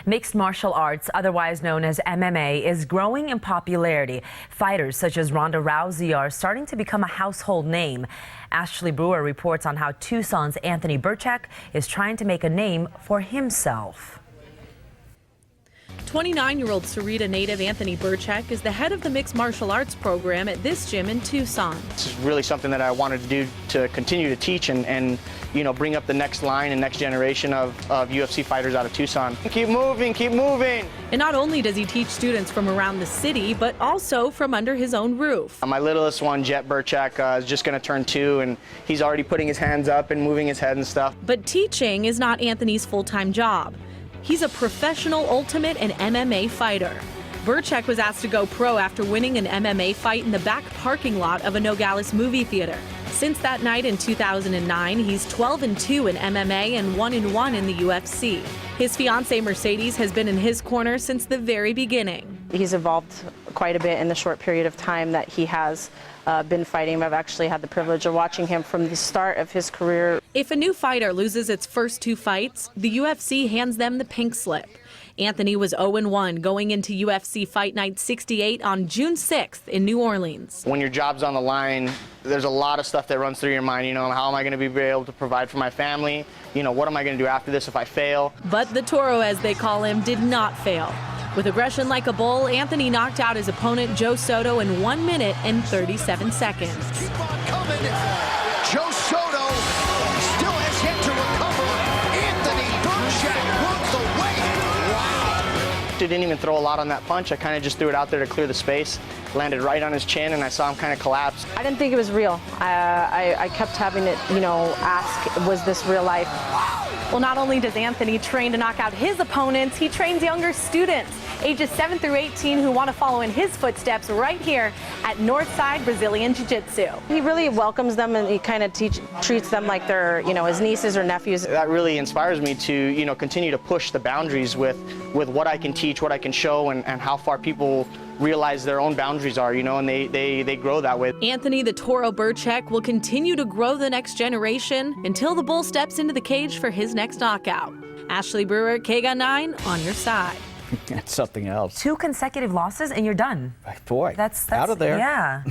Mixed martial arts, otherwise known as MMA, is growing in popularity. Fighters such as Ronda Rousey are starting to become a household name. Ashley Brewer reports on how Tucson's Anthony Birchak is trying to make a name for himself. 29-year-old Sarita native Anthony Birchak is the head of the mixed martial arts program at this gym in Tucson. This is really something that I wanted to do to continue to teach and bring up the next line and next generation of UFC fighters out of Tucson. Keep moving, keep moving. And not only does he teach students from around the city, but also from under his own roof. My littlest one, Birchak, is just going to turn 2, and he's already putting his hands up and moving his head and stuff. But teaching is not Anthony's full-time job. He's a professional ultimate and MMA fighter. Birchak was asked to go pro after winning an MMA fight in the back parking lot of a Nogales movie theater. Since that night in 2009, he's 12-2 in MMA and 1-1 in the UFC. His fiancée Mercedes has been in his corner since the very beginning. He's evolved quite a bit in the short period of time that he has been fighting. I've actually had the privilege of watching him from the start of his career. If a new fighter loses its first 2 fights, the UFC hands them the pink slip. Anthony was 0-1 going into UFC Fight Night 68 on June 6th in New Orleans. When your job's on the line, there's a lot of stuff that runs through your mind. How am I going to be able to provide for my family? What am I going to do after this if I fail? But the Toro, as they call him, did not fail. With aggression like a bull, Anthony knocked out his opponent Joe Soto in 1 minute and 37 seconds. Keep on coming. Joe Soto still has yet to recover. Anthony Birchak runs away. Wow. Didn't even throw a lot on that punch. I kind of just threw it out there to clear the space. Landed right on his chin, and I saw him kind of collapse. I didn't think it was real. I kept having it, ask, was this real life? Well, not only does Anthony train to knock out his opponents, he trains younger students, ages 7 through 18, who want to follow in his footsteps right here at Northside Brazilian Jiu-Jitsu. He really welcomes them, and he kind of treats them like they're, his nieces or nephews. That really inspires me to, continue to push the boundaries with what I can teach, what I can show, and how far people realize their own boundaries are, and they grow that way. Anthony the Toro Birchak will continue to grow the next generation until the bull steps into the cage for his next knockout. Ashley Brewer, KGUN 9, on your side. That's something else. 2 consecutive losses and you're done. Boy, That's out of there. Yeah.